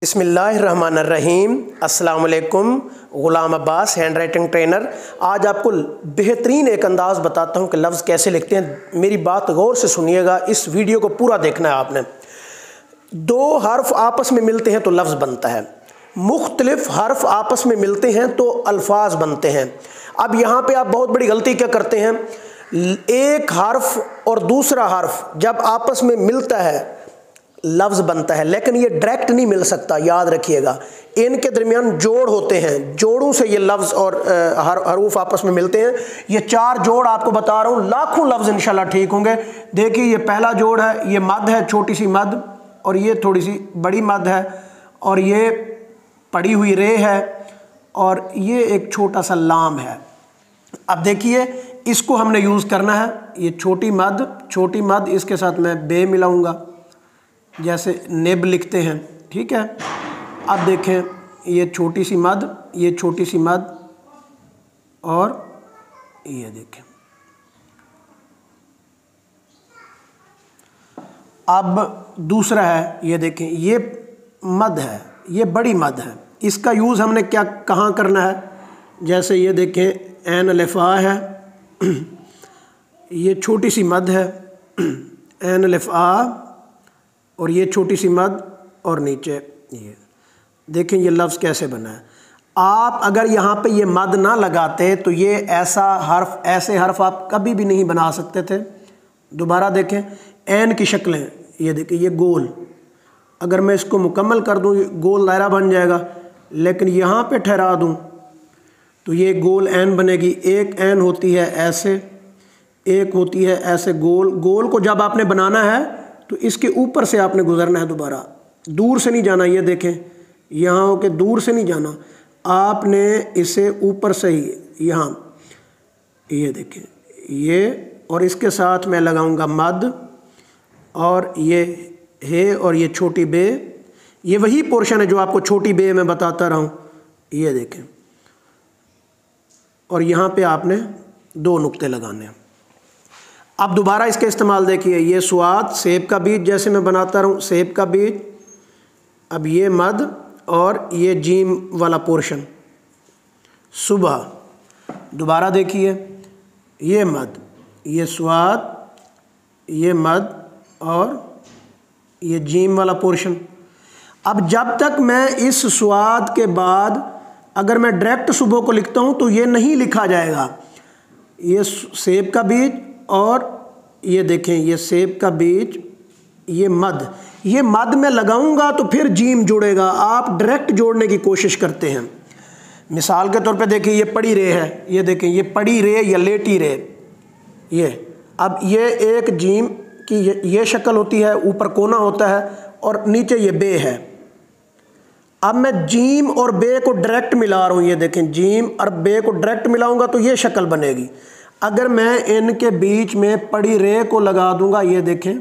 बिस्मिल्लाहिर्रहमानिर्रहीम। अस्सलाम वालेकुम। ग़ुलाम अब्बास, हैंड राइटिंग ट्रेनर। आज आपको बेहतरीन एक अंदाज़ बताता हूँ कि लफ्ज़ कैसे लिखते हैं। मेरी बात गौर से सुनिएगा, इस वीडियो को पूरा देखना है आपने। दो हर्फ आपस में मिलते हैं तो लफ्ज़ बनता है, मुख्तलिफ हर्फ आपस में मिलते हैं तो अल्फाज बनते हैं। अब यहाँ पे आप बहुत बड़ी गलती क्या करते हैं, एक हर्फ और दूसरा हर्फ जब आपस में मिलता है लफ्ज़ बनता है, लेकिन ये डायरेक्ट नहीं मिल सकता। याद रखिएगा, इनके दरमियान जोड़ होते हैं, जोड़ों से ये लफ्ज़ और हरूफ आपस में मिलते हैं। ये चार जोड़ आपको बता रहा हूँ, लाखों लफ्ज़ इंशाल्लाह ठीक होंगे। देखिए, ये पहला जोड़ है, ये मद है, छोटी सी मद, और ये थोड़ी सी बड़ी मद है, और ये पड़ी हुई रे है, और ये एक छोटा सा लाम है। अब देखिए, इसको हमने यूज़ करना है। ये छोटी मद, इसके साथ मैं बे मिलाऊंगा, जैसे नेब लिखते हैं, ठीक है। अब देखें, ये छोटी सी मद, ये छोटी सी मद, और ये देखें। अब दूसरा है, ये देखें, ये मद है, ये बड़ी मद है। इसका यूज़ हमने कहाँ करना है, जैसे ये देखें, ऐन अलिफ़ा है, ये छोटी सी मद है, ऐन अलिफ़ा, और ये छोटी सी मद, और नीचे ये देखें, ये लफ्ज़ कैसे बना है। आप अगर यहाँ पे ये मद ना लगाते तो ये ऐसे हर्फ आप कभी भी नहीं बना सकते थे। दोबारा देखें, ऐन की शक्लें, ये देखें, ये गोल, अगर मैं इसको मुकम्मल कर दूँ गोल दायरा बन जाएगा, लेकिन यहाँ पे ठहरा दूँ तो ये गोल ऐन बनेगी। एक ऐन होती है ऐसे, एक होती है ऐसे गोल। गोल को जब आपने बनाना है तो इसके ऊपर से आपने गुजरना है, दोबारा दूर से नहीं जाना। ये देखें, यहाँ होके दूर से नहीं जाना, आपने इसे ऊपर से ही यहाँ, ये देखें, ये, और इसके साथ मैं लगाऊंगा मद, और ये है, और ये छोटी बे। ये वही पोर्शन है जो आपको छोटी बे में बताता रहा हूँ, ये देखें। और यहाँ पे आपने दो नुक्ते लगाने हैं। अब दोबारा इसके इस्तेमाल देखिए, ये स्वाद, सेब का बीज, जैसे मैं बनाता रहूँ, सेब का बीज। अब ये मद, और ये जीम वाला पोर्शन, सुबह। दोबारा देखिए, ये मद, ये स्वाद, ये मद, और ये जीम वाला पोर्शन। अब जब तक मैं इस स्वाद के बाद अगर मैं डायरेक्ट सुबह को लिखता हूँ तो ये नहीं लिखा जाएगा। ये सेब का बीज, और ये देखें, ये सेब का बीज, ये मद में लगाऊंगा तो फिर जीम जुड़ेगा। आप डायरेक्ट जोड़ने की कोशिश करते हैं। मिसाल के तौर पे देखिए, ये पड़ी रे है, ये देखें, ये पड़ी रे या लेटी रे, ये। अब ये एक जीम की ये शक्ल होती है, ऊपर कोना होता है, और नीचे ये बे है। अब मैं जीम और बे को डायरेक्ट मिला रहा हूँ, ये देखें, जीम और बे को डायरेक्ट मिलाऊंगा तो ये शक्ल बनेगी। अगर मैं इनके बीच में पड़ी रे को लगा दूंगा, ये देखें,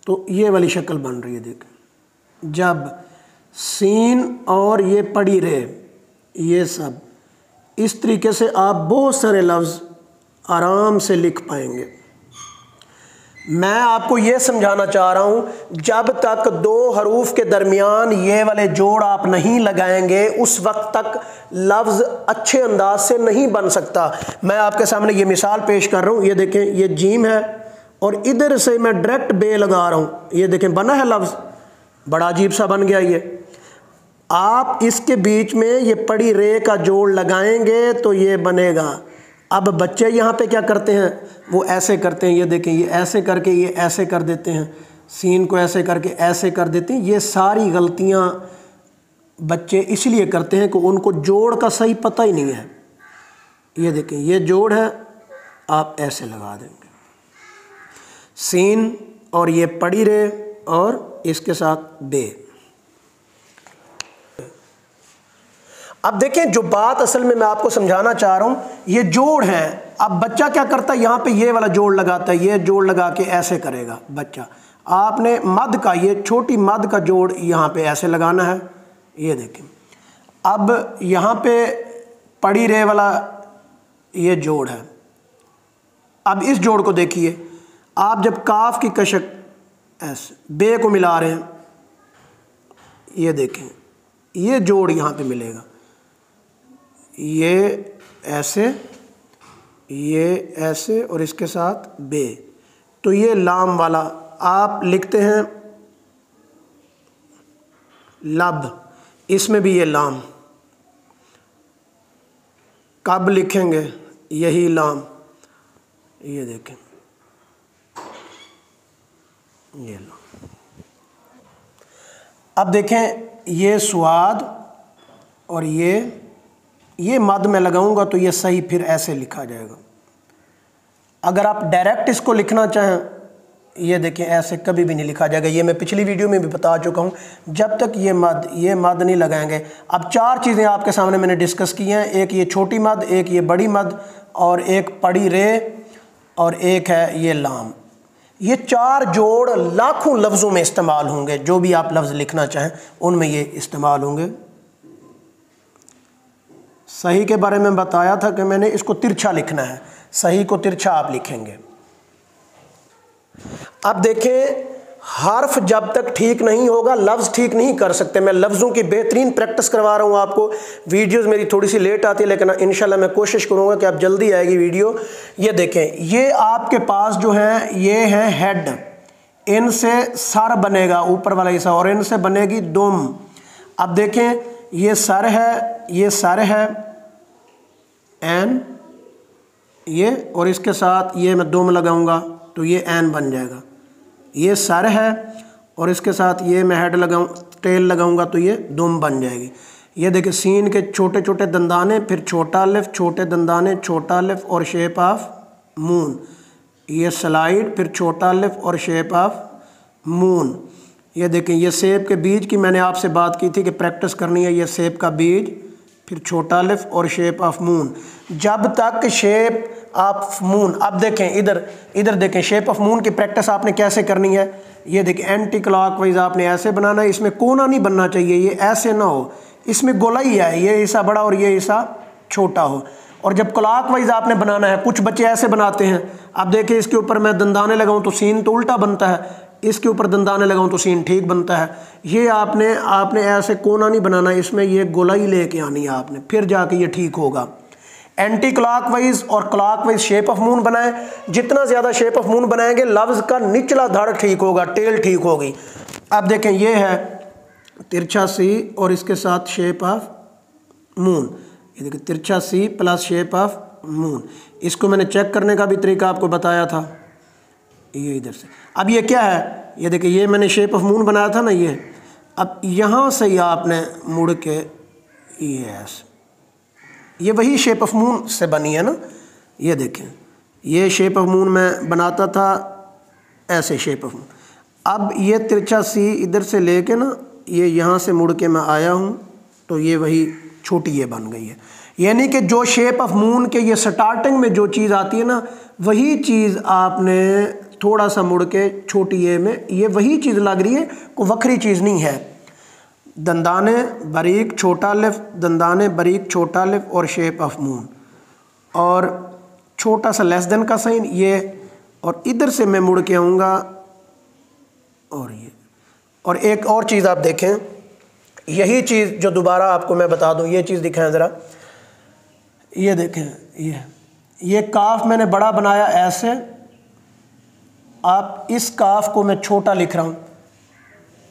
तो ये वाली शक्ल बन रही है। देखें, जब सीन और ये पड़ी रे, ये सब इस तरीके से आप बहुत सारे लफ्ज़ आराम से लिख पाएंगे। मैं आपको ये समझाना चाह रहा हूँ, जब तक दो हरूफ के दरमियान ये वाले जोड़ आप नहीं लगाएंगे, उस वक्त तक लफ्ज़ अच्छे अंदाज से नहीं बन सकता। मैं आपके सामने ये मिसाल पेश कर रहा हूँ, ये देखें, ये जीम है, और इधर से मैं डायरेक्ट बे लगा रहा हूँ, ये देखें, बना है लफ्ज़, बड़ा अजीब सा बन गया ये। आप इसके बीच में ये पड़ी रे का जोड़ लगाएंगे तो ये बनेगा। अब बच्चे यहाँ पे क्या करते हैं, वो ऐसे करते हैं, ये देखें, ये ऐसे करके ये ऐसे कर देते हैं, सीन को ऐसे करके ऐसे कर देते हैं। ये सारी गलतियाँ बच्चे इसलिए करते हैं कि उनको जोड़ का सही पता ही नहीं है। ये देखें, ये जोड़ है, आप ऐसे लगा देंगे, सीन, और ये पड़ी रे, और इसके साथ बे। अब देखें, जो बात असल में मैं आपको समझाना चाह रहा हूँ, ये जोड़ है। अब बच्चा क्या करता है, यहाँ पे ये वाला जोड़ लगाता है, ये जोड़ लगा के ऐसे करेगा बच्चा। आपने मद का, ये छोटी मद का जोड़ यहाँ पे ऐसे लगाना है, ये देखें। अब यहाँ पे पड़ी रे वाला ये जोड़ है। अब इस जोड़ को देखिए, आप जब काफ की कशक ऐसे बे को मिला रहे हैं, ये देखें, ये जोड़ यहाँ पे मिलेगा, ये ऐसे और इसके साथ बे, तो ये लाम वाला आप लिखते हैं लब, इसमें भी ये लाम, कब लिखेंगे यही लाम, ये देखें ये लाम। अब देखें ये स्वाद और ये मद में लगाऊंगा तो ये सही फिर ऐसे लिखा जाएगा। अगर आप डायरेक्ट इसको लिखना चाहें, ये देखें ऐसे कभी भी नहीं लिखा जाएगा। ये मैं पिछली वीडियो में भी बता चुका हूँ, जब तक ये मद नहीं लगाएंगे। अब 4 चीज़ें आपके सामने मैंने डिस्कस की हैं, एक ये छोटी मद, एक ये बड़ी मद, और एक पड़ी रे, और एक है ये लाम। ये 4 जोड़ लाखों लफ्ज़ों में इस्तेमाल होंगे, जो भी आप लफ्ज़ लिखना चाहें उनमें ये इस्तेमाल होंगे। सही के बारे में बताया था कि मैंने इसको तिरछा लिखना है, सही को तिरछा आप लिखेंगे। अब देखें, हर्फ जब तक ठीक नहीं होगा लफ्ज़ ठीक नहीं कर सकते। मैं लफ्ज़ों की बेहतरीन प्रैक्टिस करवा रहा हूँ आपको। वीडियोज़ मेरी थोड़ी सी लेट आती है, लेकिन इंशाल्लाह मैं कोशिश करूँगा कि आप जल्दी आएगी वीडियो। ये देखें, ये आपके पास जो है ये है हेड, इनसे सर बनेगा ऊपर वाला हिस्सा, और इनसे बनेगी दुम। अब देखें, ये सर है, ये सर है एन, ये, और इसके साथ ये मैं दुम लगाऊंगा तो ये एन बन जाएगा। ये सर है और इसके साथ ये मैं हेड लगाऊं, टेल लगाऊंगा तो ये दुम बन जाएगी। ये देखिए, सीन के छोटे छोटे दंदाने, फिर छोटा अलिफ, छोटे दंदाने, छोटा अलिफ और शेप ऑफ मून। ये स्लाइड, फिर छोटा अलिफ और शेप ऑफ मून। ये देखें, ये सेब के बीज की मैंने आपसे बात की थी कि प्रैक्टिस करनी है। ये सेब का बीज, फिर छोटा अलिफ और शेप ऑफ मून, जब तक शेप ऑफ मून। अब देखें इधर देखें, शेप ऑफ मून की प्रैक्टिस आपने कैसे करनी है। ये देखें, एंटी क्लॉकवाइज आपने ऐसे बनाना है, इसमें कोना नहीं बनना चाहिए, ये ऐसे ना हो, इसमें गोलाई है, ये हिस्सा बड़ा और ये हिस्सा छोटा हो। और जब क्लॉकवाइज आपने बनाना है, कुछ बच्चे ऐसे बनाते हैं। अब देखिए, इसके ऊपर मैं दंदाने लगाऊं तो सीन तो उल्टा बनता है, इसके ऊपर दंदाने लगाऊं तो सीन ठीक बनता है। ये आपने ऐसे कोना नहीं बनाना, इसमें ये गोलाई लेके आनी है आपने, फिर जाके ये ठीक होगा। एंटी क्लॉकवाइज और क्लॉकवाइज शेप ऑफ मून बनाएं। जितना ज़्यादा शेप ऑफ मून बनाएंगे लफ्ज़ का निचला धड़ ठीक होगा, टेल ठीक होगी। अब देखें, ये है तिरछा सी और इसके साथ शेप ऑफ मून। ये देखिए, तिरछा सी प्लस शेप ऑफ मून। इसको मैंने चेक करने का भी तरीका आपको बताया था, ये इधर से। अब ये क्या है, ये देखिए, ये मैंने शेप ऑफ मून बनाया था ना, ये अब यहाँ से ही आपने मुड़ के ये वही शेप ऑफ मून से बनी है ना। ये देखें, ये शेप ऑफ मून मैं बनाता था ऐसे शेप ऑफ मून। अब ये तिरछा सी इधर से लेके ना, ये यहाँ से मुड़ के मैं आया हूँ तो ये वही छोटी ये बन गई है। यानी कि जो शेप ऑफ मून के ये स्टार्टिंग में जो चीज़ आती है ना, वही चीज़ आपने थोड़ा सा मुड़ के छोटी ये में ये वही चीज़ लग रही है, कोई वक्री चीज़ नहीं है। दंदाने बारीक छोटा अलिफ, दंदाने बारीक छोटा अलिफ और शेप ऑफ मून, और छोटा सा लेस देन का साइन ये, और इधर से मैं मुड़ के आऊँगा और ये। और एक और चीज़ आप देखें, यही चीज़ जो दोबारा आपको मैं बता दूँ, ये चीज़ दिखाएं ज़रा। ये देखें, ये काफ मैंने बड़ा बनाया ऐसे, आप इस काफ को मैं छोटा लिख रहा हूँ।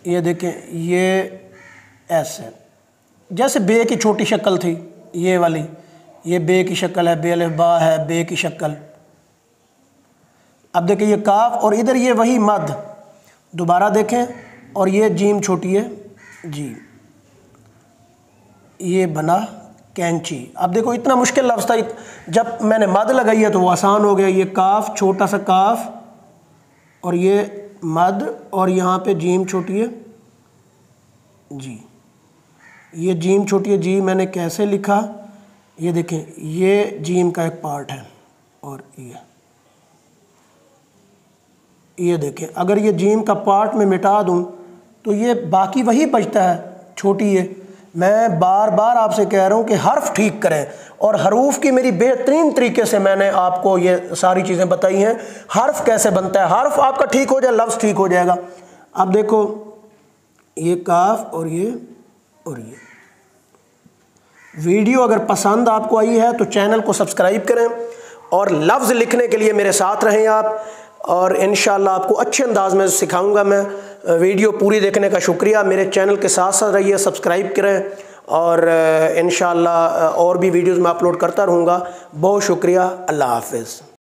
ये देखें, ये ऐसे, जैसे बे की छोटी शक्ल थी ये वाली, ये बे की शक्ल है, बे अलिफ बा है, बे की शक्ल। अब देखें, ये काफ और इधर ये वही मद, दोबारा देखें, और ये जीम छोटी है जी, ये बना कैंची। अब देखो, इतना मुश्किल लफ्ज़ था, जब मैंने मद लगाई है तो वो आसान हो गया। ये काफ, छोटा सा काफ, और ये मद, और यहाँ पे जीम छोटी है जी, ये जीम छोटी है जी। मैंने कैसे लिखा, ये देखें, ये जीम का एक पार्ट है, और ये देखें, अगर ये जीम का पार्ट में मिटा दूं तो ये बाकी वही बचता है, छोटी है। मैं बार बार आपसे कह रहा हूँ कि हर्फ ठीक करें, और हरूफ की मेरी बेहतरीन तरीके से मैंने आपको ये सारी चीज़ें बताई हैं। हर्फ कैसे बनता है, हर्फ आपका ठीक हो जाए, लफ्ज़ ठीक हो जाएगा। अब देखो, ये काफ और ये और ये। वीडियो अगर पसंद आपको आई है तो चैनल को सब्सक्राइब करें और लफ्ज़ लिखने के लिए मेरे साथ रहें आप, और इंशाअल्लाह आपको अच्छे अंदाज में सिखाऊंगा मैं। वीडियो पूरी देखने का शुक्रिया। मेरे चैनल के साथ साथ रहिए, सब्सक्राइब करें, और इंशाअल्लाह और भी वीडियोज़ मैं अपलोड करता रहूँगा। बहुत शुक्रिया। अल्लाह हाफ़िज़।